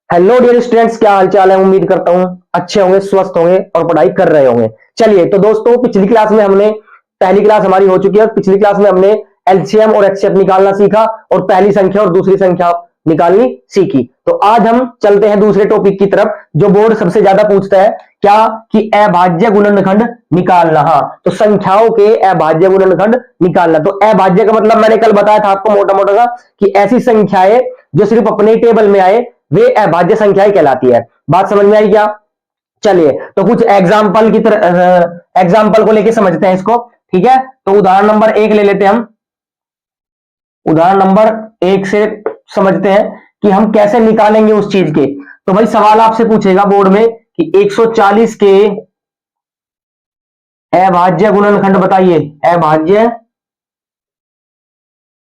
Hello dear students, क्या हाल चाल है। उम्मीद करता हूं अच्छे होंगे, स्वस्थ होंगे और पढ़ाई कर रहे होंगे। चलिए तो दोस्तों, पिछली क्लास में हमने पहली क्लास हमारी हो चुकी है और पिछली क्लास में हमने एलसीएम और एचसीएफ निकालना सीखा और पहली संख्या और दूसरी संख्या निकालनी सीखी। तो आज हम चलते हैं दूसरे टॉपिक की तरफ, जो बोर्ड सबसे ज्यादा पूछता है, क्या कि अभाज्य गुणनखंड निकालना। हाँ, तो संख्याओं के अभाज्य गुणनखंड निकालना। तो अभाज्य का मतलब मैंने कल बताया था आपको मोटा मोटा सा, कि ऐसी संख्याएं जो सिर्फ अपने टेबल में आए वे अभाज्य संख्याएं कहलाती है। बात समझ में आई क्या? चलिए तो कुछ एग्जाम्पल की तरह एग्जाम्पल को लेके समझते हैं इसको। ठीक है, तो उदाहरण नंबर 1 ले लेते हैं हम। उदाहरण नंबर 1 से समझते हैं कि हम कैसे निकालेंगे उस चीज के। तो भाई सवाल आपसे पूछेगा बोर्ड में कि 140 के अभाज्य गुणनखंड बताइए। अभाज्य,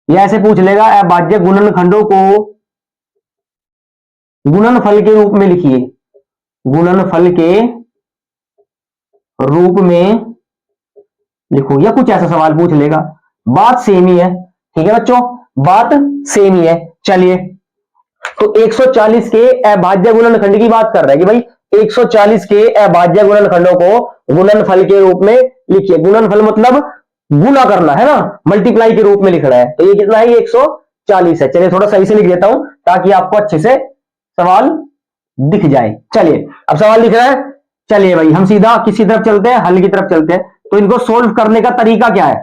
या ऐसे पूछ लेगा अभाज्य गुणनखंडों को गुणनफल के रूप में लिखिए। गुणनफल के रूप में लिखो, या कुछ ऐसा सवाल पूछ लेगा। बात सेम ही है। ठीक है बच्चों, बात सेम ही है। चलिए तो 140 के अभाज्य गुणनखंड की बात कर रहा है कि भाई 140 के अभाज्य गुणनखंडों को गुणनफल के रूप में लिखिए। गुणनफल मतलब गुना करना है ना, मल्टीप्लाई के रूप में लिख रहा है। तो ये कितना है? 140 है। चलिए थोड़ा सही से लिख देता हूं ताकि आपको अच्छे से सवाल दिख जाए। चलिए अब सवाल दिख रहा है। चलिए भाई हम सीधा किसी तरफ चलते हैं, हल की तरफ चलते हैं। तो इनको सोल्व करने का तरीका क्या है?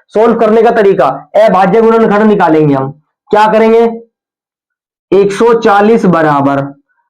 सोल्व करने का तरीका, अभाज्य गुणनखंड निकालेंगे हम। क्या करेंगे? 140 बराबर,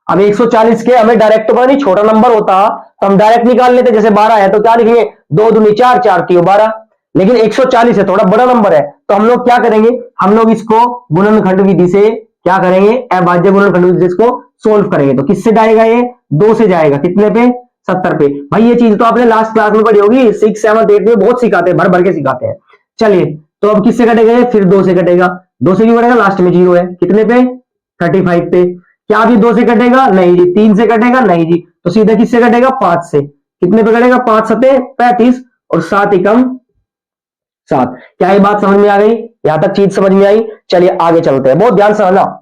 अब 140 के हमें डायरेक्ट तो पता नहीं, छोटा नंबर होता तो हम डायरेक्ट निकाल लेते। जैसे 12 है तो क्या लिखेंगे? 2 दूनी 4, 4 3 12। लेकिन 140 है, थोड़ा बड़ा नंबर है, तो हम लोग क्या करेंगे? हम लोग इसको गुणनखंड विधि से क्या करेंगे? अभाज्य गुणनखंड विधि से इसको सोल्व करेंगे। तो किससे जाएगा? ये 2 से जाएगा। कितने पे? 70 पे। भाई ये चीज तो आपने लास्ट क्लास में पढ़ी होगी, 6, 7, 8 में बहुत सिखाते हैं, भर भर के सिखाते हैं। चलिए तो अब किससे कटेगा? ये फिर 2 से कटेगा। 2 से क्यों कटेगा? लास्ट में 0 है। कितने पे? 35 पे। क्या अभी 2 से कटेगा? नहीं जी। 3 से कटेगा? नहीं जी। तो सीधे किससे कटेगा? 5 से। कितने पे कटेगा? 5 सते 35 और 7 एकम 7। क्या ये बात समझ में आ गई? यहां तक चीज समझ में आई? चलिए आगे चलते हैं। बहुत ध्यान से समझना।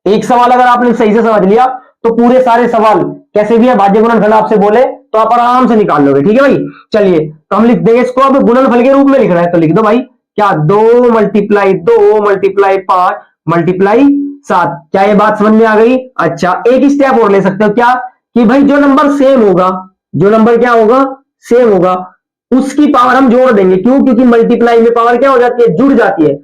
एक सवाल अगर आपने सही से समझ लिया तो पूरे सारे सवाल कैसे भी है भाज्य गुणनखंड आपसे बोले तो आप आराम से निकाल लोगे। ठीक है भाई। चलिए तो हम लिख देंगे इसको। अब गुणनफल के रूप में लिख रहा है तो लिख दो भाई, क्या 2 मल्टीप्लाई 2 मल्टीप्लाई 5 मल्टीप्लाई 7। क्या ये बात समझ में आ गई? अच्छा, एक स्टेप और ले सकते हो। क्या कि भाई जो नंबर सेम होगा, जो नंबर क्या होगा? सेम होगा, उसकी पावर हम जोड़ देंगे। क्यों? क्योंकि मल्टीप्लाई में पावर क्या हो जाती है? जुड़ जाती है।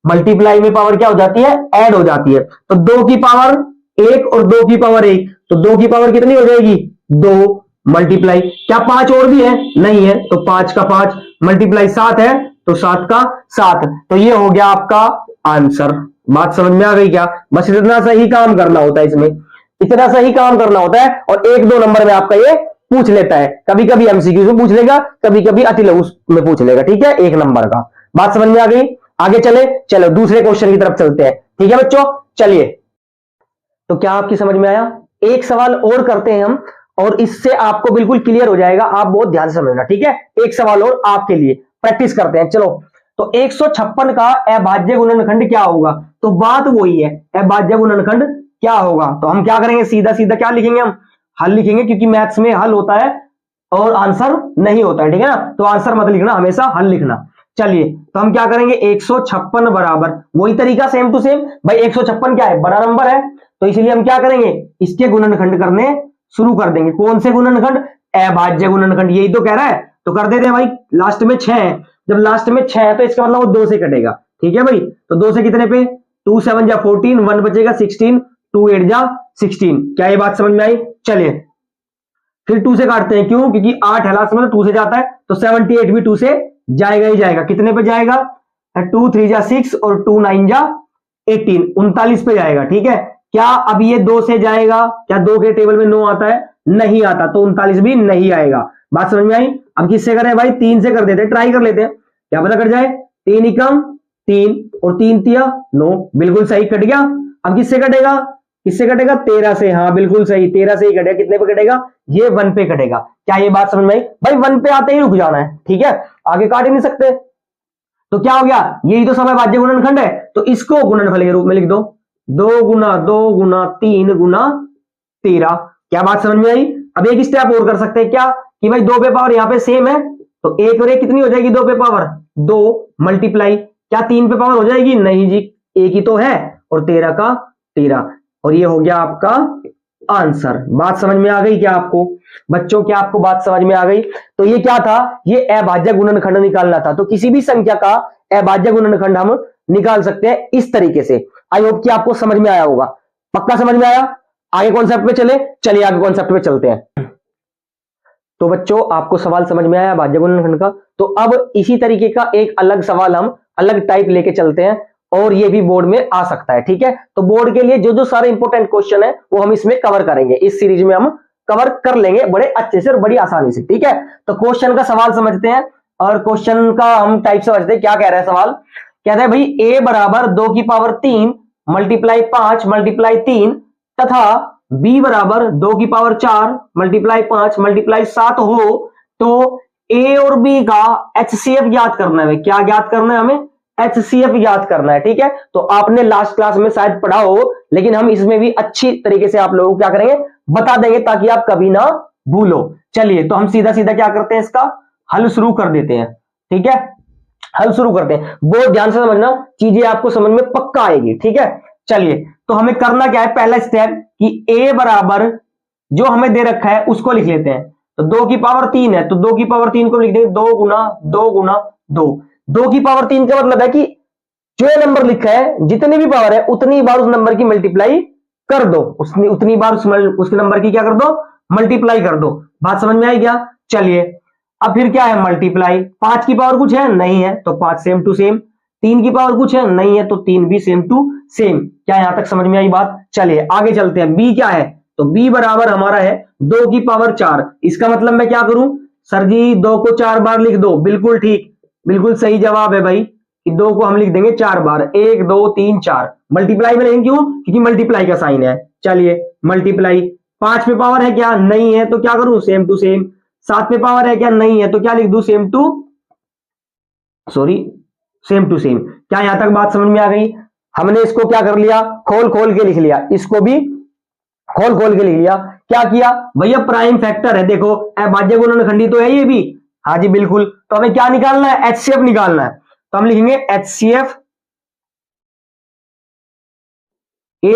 मल्टीप्लाई में पावर क्या हो जाती है? ऐड हो जाती है। तो 2 की पावर 1 और 2 की पावर 1, तो 2 की पावर कितनी हो जाएगी? 2 मल्टीप्लाई, क्या 5 और भी है? नहीं है, तो 5 का 5 मल्टीप्लाई 7 है, तो 7 का 7। तो ये हो गया आपका आंसर। बात समझ में आ गई क्या? बस इतना सा ही काम करना होता है इसमें, इतना सा ही काम करना होता है। और 1-2 नंबर में आपका ये पूछ लेता है, कभी कभी एमसीक्यू में पूछ लेगा, कभी कभी अति लघु में पूछ लेगा। ठीक है, 1 नंबर का। बात समझ में आ गई? आगे चले, चलो दूसरे क्वेश्चन की तरफ चलते हैं। ठीक है बच्चों, चलिए तो क्या आपकी समझ में आया? एक सवाल और करते हैं हम, और इससे आपको बिल्कुल क्लियर हो जाएगा। आप बहुत ध्यान से समझना। ठीक है, एक सवाल और आपके लिए प्रैक्टिस करते हैं। चलो तो 156 का अभाज्य गुणनखंड क्या होगा? तो बात वही है, अभाज्य गुणनखंड क्या होगा। तो हम क्या करेंगे? सीधा सीधा क्या लिखेंगे? हम हल लिखेंगे, क्योंकि मैथ्स में हल होता है और आंसर नहीं होता है। ठीक है ना, तो आंसर मत लिखना, हमेशा हल लिखना। चलिए तो हम क्या करेंगे? 156 बराबर, वही तरीका सेम टू सेम। भाई 156 क्या है? बड़ा नंबर है, तो इसलिए हम क्या करेंगे? इसके गुणनखंड करने शुरू कर देंगे। कौन से गुणनखंड? अभाज्य गुणनखंड। यही तो कह रहा है, तो कर देते हैं भाई। लास्ट में 6 है, जब लास्ट में 6 है तो इसका मतलब वो 2 से कटेगा। ठीक है भाई, तो 2 से कितने पे? 2 7 जा 14, 1 बचेगा 16, 2 8 जा 16। क्या ये बात समझ में आई? चलिए फिर 2 से काटते हैं। क्यों? क्योंकि 8 है लास्ट में, 2 से जाता है, तो 78 भी 2 से जाएगा ही जाएगा। कितने पे जाएगा? 2 3 जा 6 और 2 9 जा 18, 39 पे जाएगा। ठीक है, क्या अब ये 2 से जाएगा? क्या 2 के टेबल में 9 आता है? नहीं आता, तो 39 भी नहीं आएगा। बात समझ में आई? अब किससे करें भाई? 3 से कर देते हैं, ट्राई कर लेते हैं, क्या पता कट जाए। 3 एकम 3 और 3 तिया 9, बिल्कुल सही कट गया। अब किससे कटेगा? किससे कटेगा? 13 से। हाँ बिल्कुल सही, 13 से ही कटेगा। कितने पे कटेगा? ये 1 पे कटेगा। क्या ये बात समझ में आई? भाई 1 पे आते ही रुक जाना है। ठीक है, आगे काट ही नहीं सकते। तो क्या हो गया? यही तो समअभाज्य गुणनखंड है, तो इसको गुणनफल के रूप में लिख दो। 2 गुना 2 गुना 3 गुना 13। क्या बात समझ में आई? अब एक स्टेप और कर सकते हैं क्या कि भाई 2 पे पावर यहाँ पे सेम है, तो एक और एक कितनी हो जाएगी 2 पे पावर 2 मल्टीप्लाई, क्या 3 पे पावर हो जाएगी? नहीं जी, एक ही तो है, और 13 का 13, और ये हो गया आपका आंसर। बात समझ में आ गई क्या आपको बच्चों? क्या आपको बात समझ में आ गई? तो ये क्या था? ये अभाज्य गुणनखंड निकालना था। तो किसी भी संख्या का अभाज्य गुणनखंड हम निकाल सकते हैं इस तरीके से। आई होप कि आपको समझ में आया होगा। पक्का समझ में आया? आगे कॉन्सेप्ट पे चले, चलिए आगे कॉन्सेप्ट पे चलते हैं। तो बच्चों आपको सवाल समझ में आया अभाज्य गुणनखंड का? तो अब इसी तरीके का एक अलग सवाल हम अलग टाइप लेके चलते हैं, और ये भी बोर्ड में आ सकता है। ठीक है, तो बोर्ड के लिए जो जो सारे इंपॉर्टेंट क्वेश्चन है वो हम इसमें कवर करेंगे, इस सीरीज में हम कवर कर लेंगे बड़े अच्छे से और बड़ी आसानी से। ठीक है, तो क्वेश्चन का सवाल समझते हैं, और क्वेश्चन का हम टाइप समझते हैं। क्या कह रहा है सवाल? कहता है भाई a बराबर 2 की पावर 3 मल्टीप्लाई 5 मल्टीप्लाई 3 तथा b बराबर 2 की पावर 4 मल्टीप्लाई 5 मल्टीप्लाई 7 हो तो a और b का HCF ज्ञात करना है। क्या ज्ञात करना है हमें? HCF ज्ञात करना है। ठीक है, तो आपने लास्ट क्लास में शायद पढ़ा हो, लेकिन हम इसमें भी अच्छी तरीके से आप लोगों को क्या करेंगे बता देंगे, ताकि आप कभी ना भूलो। चलिए, तो हम सीधा सीधा क्या करते हैं, इसका हल शुरू कर देते हैं। ठीक है, हल शुरू करते हैं। बहुत ध्यान से समझना, चीजें आपको समझ में पक्का आएगी। ठीक है, चलिए, तो हमें करना क्या है? पहला स्टेप कि a बराबर जो हमें दे रखा है उसको लिख लेते हैं। तो 2 की पावर 3 है, तो 2 की पावर 3 को लिख देंगे 2 गुना 2 गुना 2। 2 की पावर 3 का मतलब है कि जो ये नंबर लिखा है जितनी भी पावर है उतनी बार उस नंबर की मल्टीप्लाई कर दो, उतनी बार उसके नंबर की क्या कर दो? मल्टीप्लाई कर दो। बात समझ में आई क्या? चलिए, अब फिर क्या है? मल्टीप्लाई। 5 की पावर कुछ है? नहीं है, तो 5 सेम टू सेम। 3 की पावर कुछ है? नहीं है, तो 3 भी सेम टू सेम। क्या यहां तक समझ में आई बात? चलिए आगे चलते हैं। b क्या है? तो b बराबर हमारा है 2 की पावर 4। इसका मतलब मैं क्या करूं? सर जी 2 को 4 बार लिख दो। बिल्कुल ठीक, बिल्कुल सही जवाब है भाई, कि 2 को हम लिख देंगे 4 बार। 1 2 3 4 मल्टीप्लाई में नहीं, क्यों? क्योंकि मल्टीप्लाई का साइन है। चलिए मल्टीप्लाई। 5 पे पावर है क्या? नहीं है, तो क्या करूं? Same to same. 7 पे पावर है क्या? नहीं है, तो क्या लिख दूं? Same to same. क्या यहां तक बात समझ में आ गई? हमने इसको क्या कर लिया? खोल खोल के लिख लिया, इसको भी खोल खोल के लिख लिया। क्या किया भैया? प्राइम फैक्टर है, देखो अभाज्य गुणनखंडी तो है ये भी। हाँ जी बिल्कुल। तो हमें क्या निकालना है? HCF निकालना है। तो हम लिखेंगे HCF A,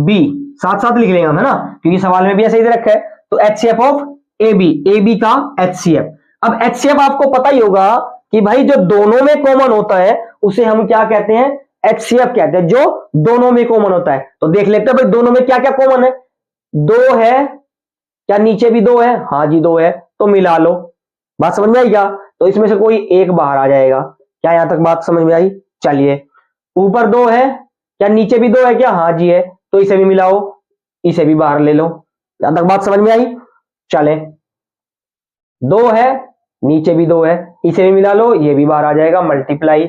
B, साथ साथ लिख लेंगे हम, है ना, क्योंकि सवाल में भी ऐसे ही दे रखा है। तो HCF ऑफ AB का HCF। अब HCF आपको पता ही होगा कि भाई जो दोनों में कॉमन होता है उसे हम क्या कहते हैं? HCF कहते हैं, जो दोनों में कॉमन होता है। तो देख लेते हैं भाई दोनों में क्या क्या कॉमन है। 2 है, क्या नीचे भी 2 है? हाँ जी 2 है, तो मिला लो। बात समझ में आई क्या? तो इसमें से कोई एक बाहर आ जाएगा। क्या यहां तक बात समझ में आई? चलिए, ऊपर 2 है, क्या नीचे भी 2 है? क्या हाँ जी है, तो इसे भी मिलाओ, इसे भी बाहर ले लो। यहां तक बात समझ में आई? चले, 2 है, नीचे भी 2 है, इसे भी मिला लो, ये भी बाहर आ जाएगा। मल्टीप्लाई।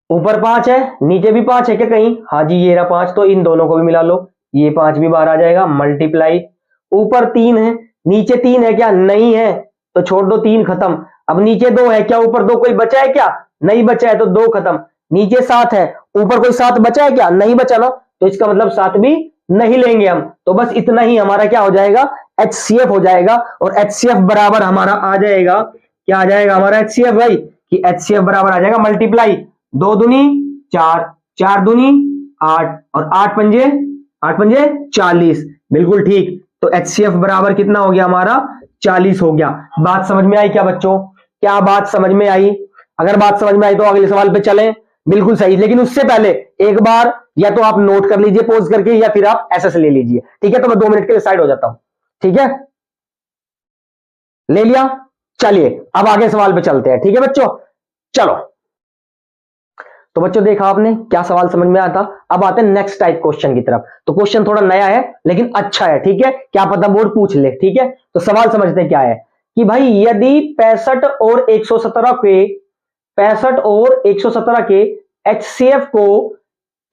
ऊपर 5 है, नीचे भी 5 है क्या कहीं? हाँ जी ये रहा 5, तो इन दोनों को भी मिला लो, ये 5 भी बाहर आ जाएगा। मल्टीप्लाई। ऊपर 3 है, नीचे 3 है क्या? नहीं है, तो छोड़ दो, 3 खत्म। अब नीचे 2 है, क्या ऊपर 2 कोई बचा है क्या? नहीं बचा है, तो 2 खत्म। नीचे 7 है, ऊपर कोई 7 बचा है क्या? नहीं बचा ना, तो इसका मतलब 7 भी नहीं लेंगे हम। तो बस इतना ही हमारा क्या हो जाएगा? HCF हो जाएगा। और HCF बराबर हमारा आ जाएगा, क्या आ जाएगा हमारा HCF भाई? कि HCF बराबर आ जाएगा मल्टीप्लाई 2 दूनी 4, 4 दूनी 8, और 8 पंजे 40। बिल्कुल ठीक। तो HCF बराबर कितना हो गया हमारा? 40 हो गया। बात समझ में आई क्या बच्चों? क्या बात समझ में आई? अगर बात समझ में आई तो अगले सवाल पे चलें। बिल्कुल सही, लेकिन उससे पहले एक बार या तो आप नोट कर लीजिए पॉज करके, या फिर आप ऐसे से ले लीजिए। ठीक है, तो मैं 2 मिनट के लिए साइड हो जाता हूं। ठीक है, ले लिया। चलिए अब आगे सवाल पे चलते हैं। ठीक है बच्चों, चलो। तो बच्चों देखा आपने, क्या सवाल समझ में आया था? अब आते हैं नेक्स्ट टाइप क्वेश्चन की तरफ। तो क्वेश्चन थोड़ा नया है लेकिन अच्छा है। ठीक है, क्या पता बोर्ड पूछ ले। ठीक है, तो सवाल समझते क्या है कि भाई यदि 65 और 117 के HCF को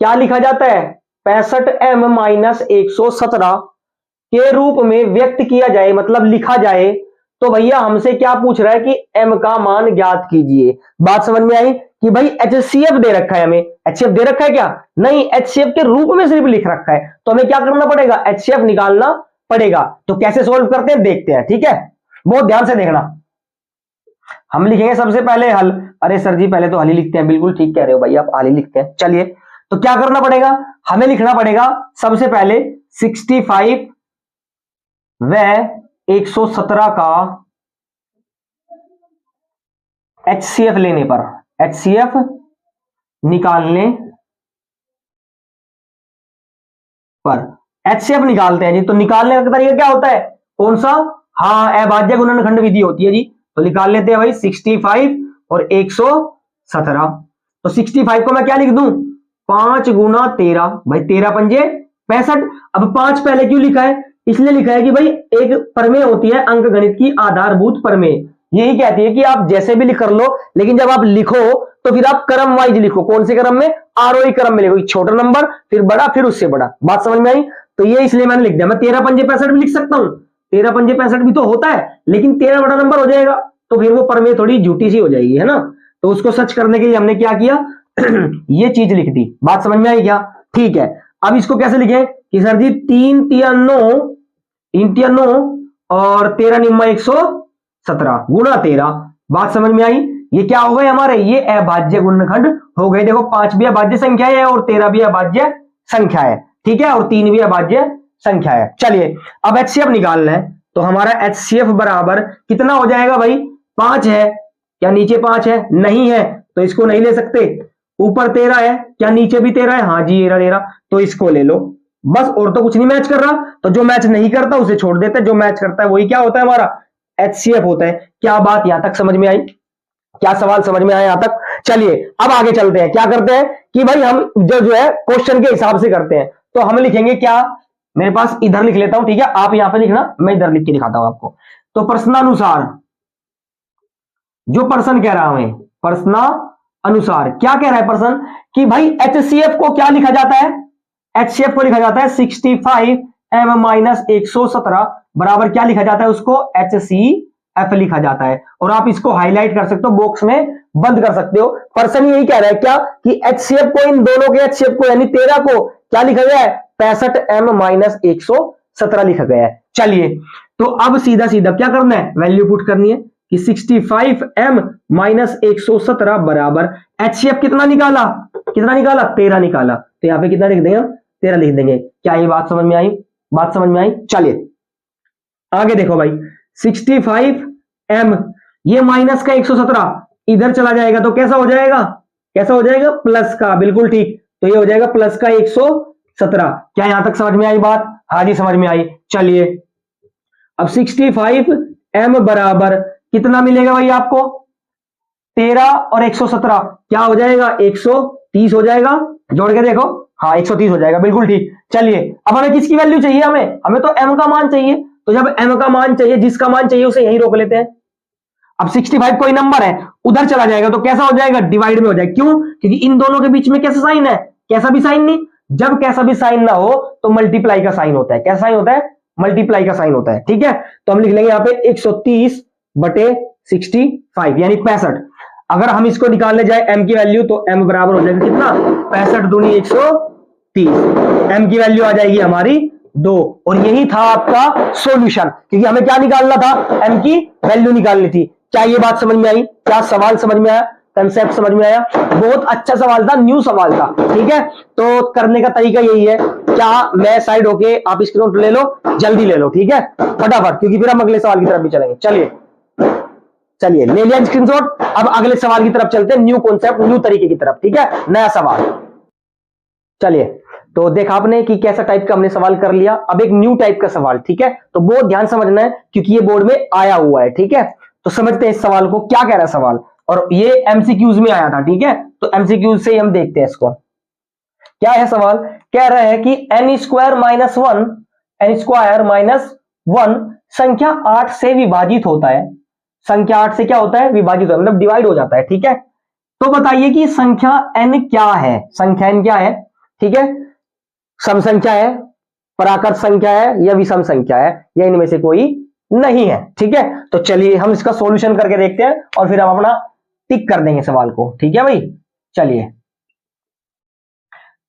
क्या लिखा जाता है? 65m माइनस 117 के रूप में व्यक्त किया जाए, मतलब लिखा जाए, तो भैया हमसे क्या पूछ रहा है कि m का मान ज्ञात कीजिए। बात समझ में आई? कि भाई HCF दे रखा है, हमें HCF दे रखा है क्या? नहीं, HCF के रूप में सिर्फ लिख रखा है, तो हमें क्या करना पड़ेगा? HCF निकालना पड़ेगा। तो कैसे सोल्व करते हैं देखते हैं, ठीक है, बहुत ध्यान से देखना। हम लिखेंगे सबसे पहले हल। अरे सर जी पहले तो हल ही लिखते हैं, बिल्कुल ठीक कह रहे हो भाई आप, हल ही लिखते हैं। चलिए, तो क्या करना पड़ेगा? हमें लिखना पड़ेगा सबसे पहले 65 व 117 का HCF लेने पर, HCF निकालने पर HCF निकालते हैं जी। तो निकालने का तरीका क्या होता है? कौन सा? हाँ, अभाज्य गुणनखंड विधि होती है जी। तो निकाल लेते हैं भाई 65 और 117। तो 65 को मैं क्या लिख दूं? 5 गुना 13, भाई 13 पंजे 65। अब 5 पहले क्यों लिखा है? इसलिए लिखा है कि भाई एक प्रमेय होती है अंक गणित की आधारभूत प्रमेय, यही कहती है कि आप जैसे भी लिख कर लो, लेकिन जब आप लिखो तो फिर आप क्रम वाइज लिखो। कौन से क्रम में? आरोही क्रम में लिखो, छोटा नंबर फिर बड़ा फिर उससे बड़ा। बात समझ में आई? तो ये इसलिए मैंने लिख दिया। मैं 13 पंजे 65 भी लिख सकता हूं, 13 पंजे 65 भी तो होता है, लेकिन 13 बड़ा नंबर हो जाएगा, तो फिर वो प्रमेय थोड़ी झूठी सी हो जाएगी, है ना। तो उसको सच करने के लिए हमने क्या किया ये चीज लिख दी। बात समझ में आई क्या? ठीक है, अब इसको कैसे लिखें कि सर जी 3 तिया 9, 3 तिया 9 और 13 निम्मा 117 गुणा 13। बात समझ में आई? ये क्या हो गए हमारे? ये अभाज्य गुणनखंड हो गए। देखो 5 भी अभाज्य संख्या है और 13 भी अभाज्य संख्या है, ठीक है, और 3 भी अभाज्य संख्या है। चलिए, अब HCF निकालना है, तो हमारा HCF बराबर कितना हो जाएगा भाई? 5 है, क्या नीचे 5 है? नहीं है, तो इसको नहीं ले सकते। ऊपर 13 है, क्या नीचे भी 13 है? हाँ जी, ये रहा, तो इसको ले लो बस, और तो कुछ नहीं मैच कर रहा। तो जो मैच नहीं करता उसे छोड़ देते, जो मैच करता है वही क्या होता है? हमारा HCF होता है। क्या बात यहां तक समझ में आई? क्या सवाल समझ में आया यहां तक? चलिए, अब आगे चलते हैं। क्या करते हैं कि भाई हम जो है क्वेश्चन के हिसाब से करते हैं। तो हम लिखेंगे क्या? मेरे पास इधर लिख लेता हूं, ठीक है, आप यहां पे लिखना, मैं इधर लिख के दिखाता हूं आपको। तो प्रश्नानुसार, जो प्रश्न कह रहा हूं, प्रश्नानुसार क्या कह रहा है प्रश्न? कि भाई HCF को क्या लिखा जाता है? HCF को लिखा जाता है 65 m माइनस 117 बराबर क्या लिखा जाता है? उसको HCF लिखा जाता है। और आप इसको हाईलाइट कर सकते हो, बॉक्स में बंद कर सकते हो। पर्सन यही कह रहा है क्या कि HCF को, इन दोनों के HCF को यानी 13 को क्या लिखा गया है? 65 m माइनस 117 लिखा गया है। चलिए, तो अब सीधा सीधा क्या करना है? वैल्यू पुट करनी है कि 65 m माइनस 117 बराबर HCF कितना निकाला? कितना निकाला? 13 निकाला। तो यहां पे कितना लिख देंगे? 13 लिख देंगे। क्या ये बात समझ में आई? बात समझ में आई? चलिए आगे देखो भाई, 65 m, ये माइनस का 117 इधर चला जाएगा तो कैसा हो जाएगा? कैसा हो जाएगा? प्लस का, बिल्कुल ठीक। तो ये हो जाएगा प्लस का 117। क्या यहां तक समझ में आई बात? हाँ जी समझ में आई। चलिए, अब 65 m बराबर कितना मिलेगा भाई आपको? 13 और 117 क्या हो जाएगा? 130 हो जाएगा। जोड़ के देखो, हाँ 130 हो जाएगा, बिल्कुल ठीक। चलिए, अब हमें किसकी वैल्यू चाहिए? हमें तो m का मान चाहिए। तो जब m का मान चाहिए, जिसका मान चाहिए उसे यहीं रोक लेते हैं। अब 65 कोई नंबर है, उधर चला जाएगा तो कैसा हो जाएगा? डिवाइड में हो जाएगा। क्यों? क्योंकि इन दोनों के बीच में कैसा साइन है? कैसा भी साइन नहीं। जब कैसा भी साइन ना हो तो मल्टीप्लाई का साइन होता है। कैसा साइन होता है? मल्टीप्लाई का साइन होता है, ठीक है। तो हम लिख लेंगे यहाँ पे 130 बटे 65 यानी 65। अगर हम इसको निकालने जाए m की वैल्यू, तो m बराबर हो जाएगा कितना? 65 दूनी 130। m की वैल्यू आ जाएगी हमारी 2। और यही था आपका सॉल्यूशन, क्योंकि हमें क्या निकालना था? m की वैल्यू निकालनी थी। क्या ये बात समझ में आई? क्या सवाल समझ में आया? कंसेप्ट समझ में आया? बहुत अच्छा सवाल था, न्यू सवाल था, ठीक है। तो करने का तरीका यही है। क्या मैं साइड होके, आप स्क्रीन ले लो, जल्दी ले लो, ठीक है, फटाफट, क्योंकि फिर हम अगले सवाल की तरफ भी चलेंगे। चलिए ले लिया स्क्रीनशॉट। अब अगले सवाल की तरफ चलते हैं, न्यू कॉन्सेप्ट, न्यू तरीके की तरफ, ठीक है, नया सवाल। चलिए, तो देखा आपने कि कैसा टाइप का हमने सवाल कर लिया। अब एक न्यू टाइप का सवाल, ठीक है, तो बहुत ध्यान समझना है क्योंकि ये बोर्ड में आया हुआ है, ठीक है। तो समझते हैं इस सवाल को, क्या कह रहा है सवाल, और ये एमसीक्यूज में आया था, ठीक है। तो एमसीक्यूज से ही हम देखते हैं इसको। क्या है सवाल? कह रहे हैं कि n स्क्वायर माइनस 1 संख्या 8 से विभाजित होता है। संख्या 8 से क्या होता है? विभाजित होता है, मतलब डिवाइड हो जाता है, ठीक है। तो बताइए कि संख्या n क्या है? संख्या n क्या है? ठीक है, सम संख्या है, पराकृत संख्या है, या विषम संख्या है, या इनमें से कोई नहीं है, ठीक है। तो चलिए हम इसका सॉल्यूशन करके देखते हैं और फिर हम अपना टिक कर देंगे सवाल को, ठीक है भाई। चलिए,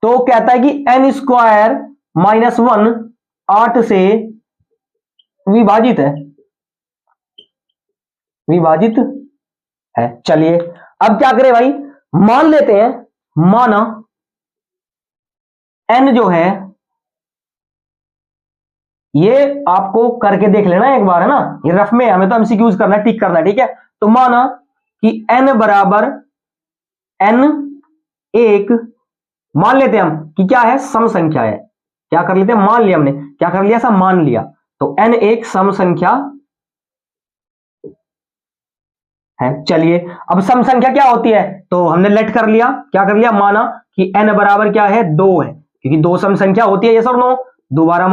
तो कहता है कि n स्क्वायर माइनस 1 8 से विभाजित है, विभाजित है। चलिए अब क्या करें भाई, मान लेते हैं, माना n जो है, ये आपको करके देख लेना एक बार, है ना, ये रफ में, हमें तो एमसीक्यूज करना है, टिक करना है, ठीक है। तो माना कि n बराबर n एक, मान लेते हैं हम कि क्या है, सम संख्या है। क्या कर लेते हैं, मान लिया हमने, क्या कर लिया, सब मान लिया। तो n एक सम संख्या है। चलिए अब सम संख्या क्या होती है, तो हमने लेट कर लिया, क्या कर लिया, माना कि n बराबर क्या है, 2 है, क्योंकि 2 सम संख्या होती है, ये सर नो, दोबारा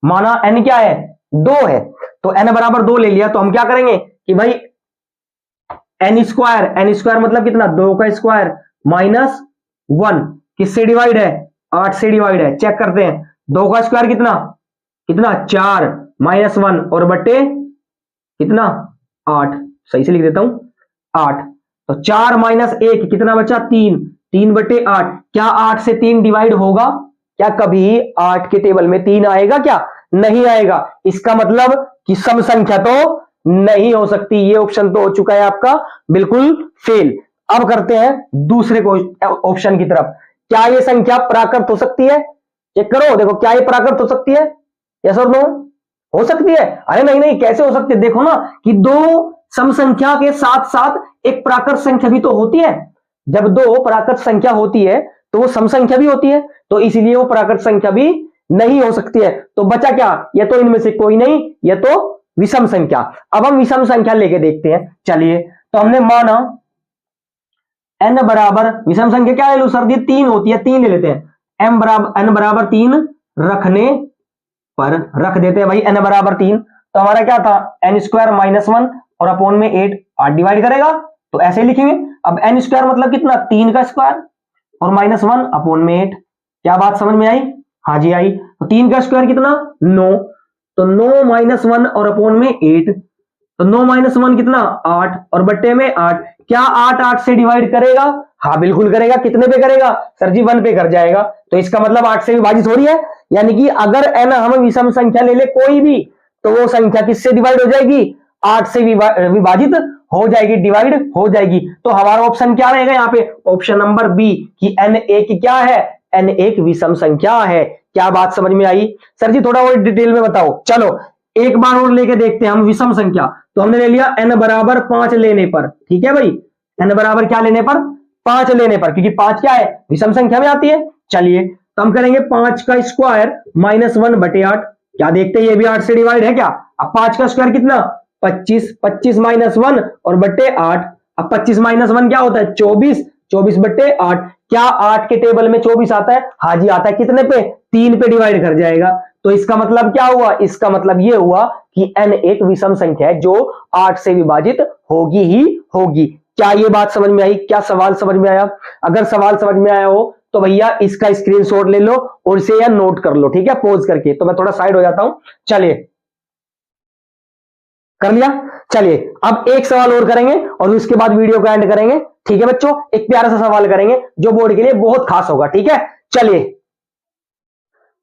माना n क्या है, 2 है, तो n बराबर 2 ले लिया। तो हम क्या करेंगे कि भाई n स्क्वायर मतलब कितना, 2 का स्क्वायर माइनस 1, किससे डिवाइड है, 8 से डिवाइड है। चेक करते हैं, 2 का स्क्वायर कितना, 4 माइनस 1 और बट्टे कितना, 8, सही से लिख देता हूं 8। तो 4 माइनस 1 कितना बचा, 3 बटे 8। क्या 8 से 3 डिवाइड होगा, क्या कभी 8 के टेबल में 3 आएगा, क्या नहीं आएगा। इसका मतलब कि सम संख्या तो नहीं हो सकती, ये ऑप्शन तो हो चुका है आपका बिल्कुल फेल। अब करते हैं दूसरे को ऑप्शन की तरफ, क्या ये संख्या प्राकृत हो सकती है, चेक करो, देखो क्या ये प्राकृत हो सकती है, यस और नो, हो सकती है। अरे नहीं कैसे हो सकती है, देखो ना कि 2 सम संख्या के साथ साथ एक प्राकृत संख्या भी तो होती है। जब 2 प्राकृत संख्या होती है तो वो सम संख्या भी होती है, तो इसलिए वो प्राकृत संख्या भी नहीं हो सकती है। तो बचा क्या, ये तो इनमें से कोई नहीं, ये तो विषम संख्या। अब हम विषम संख्या लेके देखते हैं। चलिए, तो हमने माना n बराबर, विषम संख्या क्या ले लो सर, 3 होती है, 3 ले लेते हैं, n बराबर 3 रखने पर, रख देते हैं भाई n बराबर 3। तो हमारा क्या था, n स्क्वायर माइनस 1 और अपोन में 8 डिवाइड करेगा, तो ऐसे ही लिखेंगे। अब n स्क्वायर मतलब कितना, 3 का स्क्वायर और माइनस 1 अपोन में 8। क्या बात समझ में आई, हाँ जी आई। तो 3 का स्क्वायर कितना, 9, तो 9 माइनस 1 और अपोन में 8, तो 9 माइनस 1 कितना, 8 और बट्टे में 8। क्या 8 से डिवाइड करेगा, हाँ बिल्कुल करेगा। कितने पे करेगा सर जी, 1 पे कर जाएगा। तो इसका मतलब 8 से विभाजित हो रही है, यानी कि अगर n हम विषम संख्या ले ले कोई भी, तो वो संख्या किससे डिवाइड हो जाएगी, 8 से विभाजित हो जाएगी, डिवाइड हो जाएगी। तो हमारा ऑप्शन क्या रहेगा यहाँ पे, ऑप्शन नंबर बी, कि n एक क्या है, n एक विषम संख्या है। क्या बात समझ में आई सर जी, थोड़ा और डिटेल में बताओ। चलो एक बार और लेके देखते हैं हम विषम संख्या। तो हमने ले लिया n बराबर 5 लेने पर, ठीक है भाई, n बराबर क्या लेने पर, 5 लेने पर, क्योंकि 5 क्या है, विषम संख्या में आती है। चलिए तो हम करेंगे 5 का स्क्वायर माइनस 1 बटे 8। क्या देखते हैं, ये भी 8 से डिवाइड है क्या। अब 5 का स्क्वायर कितना, 25, 25 माइनस 1 और बट्टे 8। अब 25 माइनस 1 क्या होता है, 24, 24 बट्टे 8। क्या 8 के टेबल में 24 आता है, हाँ जी आता है। कितने पे, 3 पे डिवाइड कर जाएगा। तो इसका मतलब क्या हुआ, इसका मतलब ये हुआ कि n एक विषम संख्या है जो 8 से विभाजित होगी ही होगी। क्या ये बात समझ में आई, क्या सवाल समझ में आया। अगर सवाल समझ में आया हो तो भैया इसका स्क्रीनशॉट ले लो और इसे या नोट कर लो, ठीक है, पॉज करके। तो मैं थोड़ा साइड हो जाता हूं। चलिए कर लिया। चलिए अब एक सवाल और करेंगे और उसके बाद वीडियो का एंड करेंगे, ठीक है बच्चों। एक प्यारा सा सवाल करेंगे जो बोर्ड के लिए बहुत खास होगा, ठीक है। चलिए,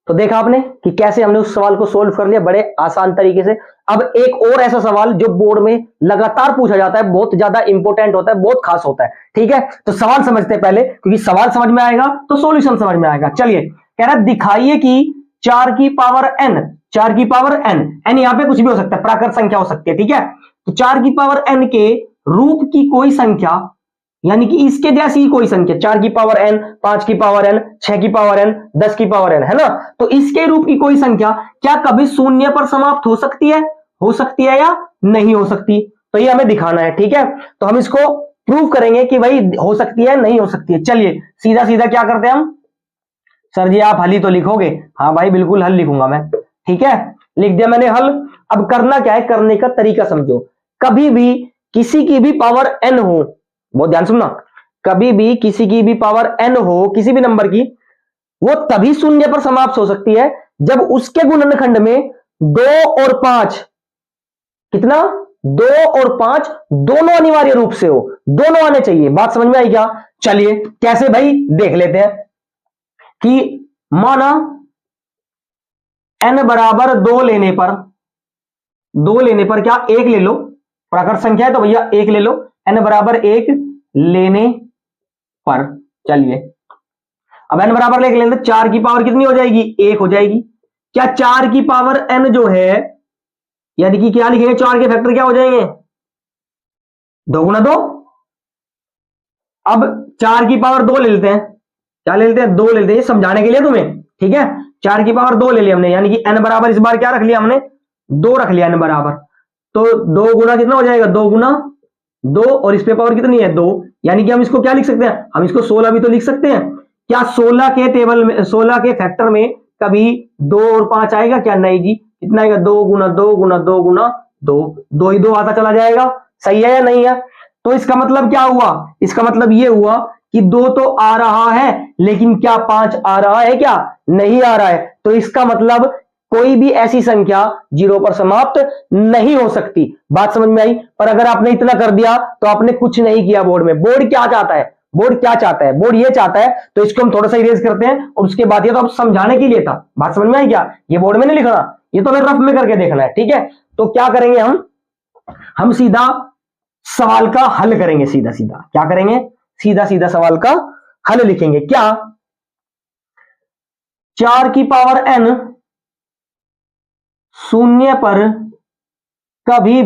तो देखा आपने कि कैसे हमने उस सवाल को सोल्व कर लिया बड़े आसान तरीके से। अब एक और ऐसा सवाल जो बोर्ड में लगातार पूछा जाता है, बहुत ज्यादा इंपॉर्टेंट होता है, बहुत खास होता है, ठीक है। तो सवाल समझते हैं पहले, क्योंकि सवाल समझ में आएगा तो सॉल्यूशन समझ में आएगा। चलिए, कह रहा है दिखाइए कि 4 की पावर n, 4 की पावर n, n यहां पे कुछ भी हो सकता है, प्राकृत संख्या हो सकती है, ठीक है। तो 4 की पावर n के रूप की कोई संख्या, यानी कि इसके जैसी ही कोई संख्या, 4 की पावर n, 5 की पावर n, 6 की पावर n, 10 की पावर n, है ना। तो इसके रूप की कोई संख्या क्या कभी शून्य पर समाप्त हो सकती है या नहीं हो सकती, तो ये हमें दिखाना है, ठीक है। तो हम इसको प्रूव करेंगे कि भाई हो सकती है नहीं हो सकती है। चलिए सीधा सीधा क्या करते हैं हम, सर जी आप हल ही तो लिखोगे, हाँ भाई बिल्कुल हल लिखूंगा मैं, ठीक है, लिख दिया मैंने हल। अब करना क्या है, करने का तरीका समझो। कभी भी किसी की भी पावर n हो, बहुत ध्यान सुनना, कभी भी किसी की भी पावर n हो, किसी भी नंबर की, वो तभी शून्य पर समाप्त हो सकती है जब उसके गुणनखंड में 2 और 5, कितना, 2 और 5 दोनों अनिवार्य रूप से हो, दोनों आने चाहिए। बात समझ में आई क्या? चलिए कैसे भाई देख लेते हैं कि माना n बराबर 2 लेने पर, 2 लेने पर क्या 1 ले लो, प्राकृत संख्या है तो भैया 1 ले लो, n बराबर 1 लेने पर। चलिए अब n बराबर 1 लेने 4 की पावर कितनी हो जाएगी? 1 हो जाएगी। क्या 4 की पावर n जो है, यानी कि क्या लिखेंगे, 4 के फैक्टर क्या हो जाएंगे? 2 गुना 2। अब 4 की पावर 2 ले लेते हैं, क्या ले लेते हैं? 2 ले लेते हैं, समझाने के लिए तुम्हें, ठीक है। 4 की पावर 2 ले लिया हमने, यानी कि n बराबर इस बार क्या रख लिया हमने? 2 रख लिया n बराबर। तो 2 गुना कितना हो जाएगा? 2 गुना 2, और इस पे पावर कितनी है? 2, यानी कि हम इसको क्या लिख सकते हैं? हम इसको 16 भी तो लिख सकते हैं। क्या 16 के टेबल में, 16 के फैक्टर में कभी 2 और 5 आएगा क्या? नहीं जी। कितना आएगा? 2 गुना 2 गुना 2 गुना 2, 2 ही 2 आता चला जाएगा। सही है या नहीं है? तो इसका मतलब क्या हुआ? इसका मतलब ये हुआ कि 2 तो आ रहा है, लेकिन क्या 5 आ रहा है? क्या नहीं आ रहा है। तो इसका मतलब कोई भी ऐसी संख्या 0 पर समाप्त नहीं हो सकती। बात समझ में आई? पर अगर आपने इतना कर दिया तो आपने कुछ नहीं किया बोर्ड में। बोर्ड क्या चाहता है? बोर्ड क्या चाहता है? बोर्ड ये चाहता है, तो इसको हम थोड़ा सा इरेज करते हैं, और उसके बाद ये तो आप समझाने के लिए था। बात समझ में आई क्या? ये बोर्ड में नहीं लिखना, ये तो हमें रफ में करके देखना है, ठीक है। तो क्या करेंगे हम सीधा सवाल का हल करेंगे। सीधा सीधा क्या करेंगे? सीधा सीधा सवाल का हल लिखेंगे। क्या 4 की पावर n 0 पर कभी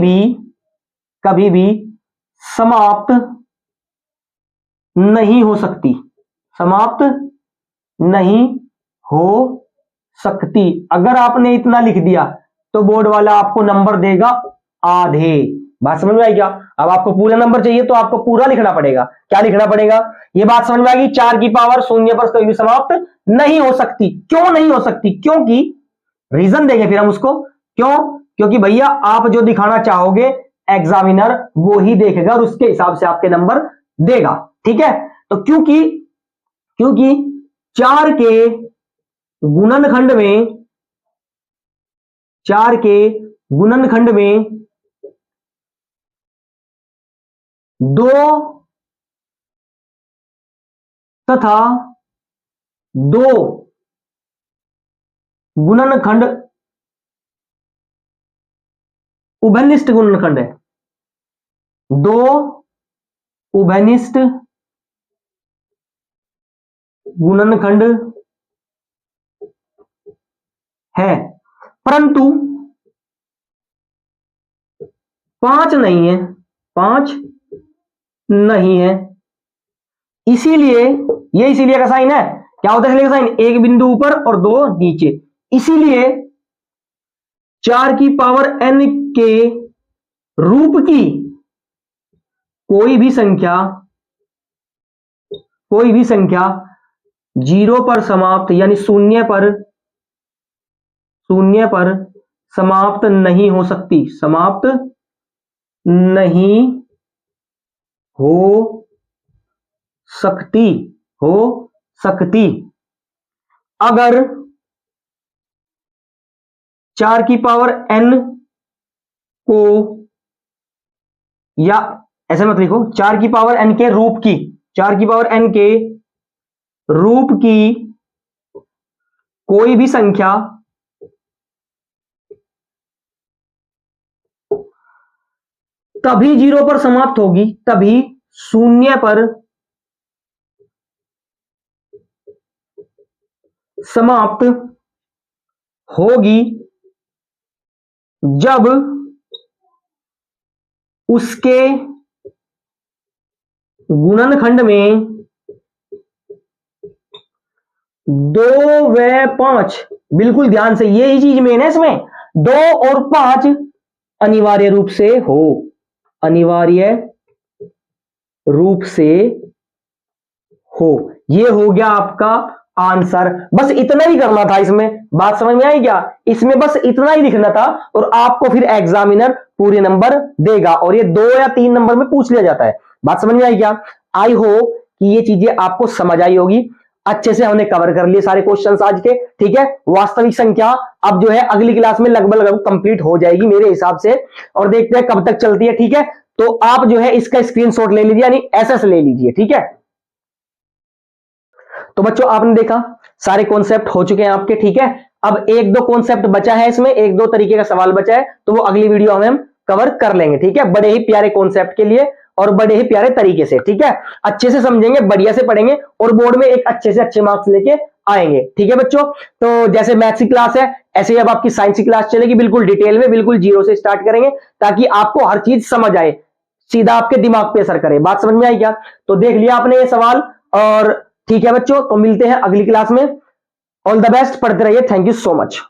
भी समाप्त नहीं हो सकती, समाप्त नहीं हो सकती। अगर आपने इतना लिख दिया तो बोर्ड वाला आपको नंबर देगा आधे। बात समझ में आई क्या? अब आपको पूरा नंबर चाहिए तो आपको पूरा लिखना पड़ेगा। क्या लिखना पड़ेगा? ये बात समझ में आएगी। 4 की पावर 0 पर कभी भी समाप्त नहीं हो सकती। क्यों नहीं हो सकती? क्योंकि रीजन देंगे फिर हम उसको। क्यों? क्योंकि भैया आप जो दिखाना चाहोगे एग्जामिनर वो ही देखेगा और उसके हिसाब से आपके नंबर देगा, ठीक है। तो क्योंकि 4 के गुणनखंड में, 4 के गुणनखंड में 2 तथा 2 गुणनखंड उभयनिष्ठ गुणनखंड है। 2 उभयनिष्ठ गुणनखंड है, परंतु 5 नहीं है, 5 नहीं है। इसीलिए ये इसीलिए का साइन है। क्या होता है इसलिए का साइन? एक बिंदु ऊपर और 2 नीचे। इसीलिए 4 की पावर n के रूप की कोई भी संख्या 0 पर समाप्त, यानी 0 पर समाप्त नहीं हो सकती, समाप्त नहीं हो सकती। अगर 4 की पावर n को, या ऐसे मत लिखो, 4 की पावर n के रूप की, 4 की पावर n के रूप की कोई भी संख्या तभी 0 पर समाप्त होगी, तभी 0 पर समाप्त होगी जब उसके गुणनखंड में 2 व 5, बिल्कुल ध्यान से, ये ही चीज मेन है इसमें, 2 और 5 अनिवार्य रूप से हो, अनिवार्य रूप से हो। ये हो गया आपका आंसर। बस इतना ही करना था इसमें। बात समझ में आई क्या? इसमें बस इतना ही लिखना था, और आपको फिर एग्जामिनर पूरे नंबर देगा, और ये 2 या 3 नंबर में पूछ लिया जाता है। बात समझ में आई क्या? आई होप कि ये चीजें आपको समझ आई होगी। अच्छे से हमने कवर कर लिए सारे क्वेश्चंस आज के, ठीक है। वास्तविक संख्या अब जो है अगली क्लास में लगभग लगभग कंप्लीट हो जाएगी मेरे हिसाब से, और देखते हैं कब तक चलती है, ठीक है। तो आप जो है इसका स्क्रीनशॉट ले लीजिए, यानी एसएस ले लीजिए, ठीक है। तो बच्चों आपने देखा सारे कॉन्सेप्ट हो चुके हैं आपके, ठीक है। अब एक दो कॉन्सेप्ट बचा है इसमें, एक दो तरीके का सवाल बचा है, तो वो अगली वीडियो में हम कवर कर लेंगे, ठीक है। बड़े ही प्यारे कॉन्सेप्ट के लिए और बड़े ही प्यारे तरीके से, ठीक है। अच्छे से समझेंगे, बढ़िया से पढ़ेंगे और बोर्ड में एक अच्छे से अच्छे मार्क्स लेके आएंगे, ठीक है बच्चों। तो जैसे मैथ्स की क्लास है, ऐसे ही अब आपकी साइंस की क्लास चलेगी, बिल्कुल डिटेल में, बिल्कुल जीरो से स्टार्ट करेंगे, ताकि आपको हर चीज समझ आए, सीधा आपके दिमाग पे असर करे। बात समझ में आई क्या? तो देख लिया आपने ये सवाल, और ठीक है बच्चों, तो मिलते हैं अगली क्लास में। ऑल द बेस्ट, पढ़ते रहिए। Thank you so much.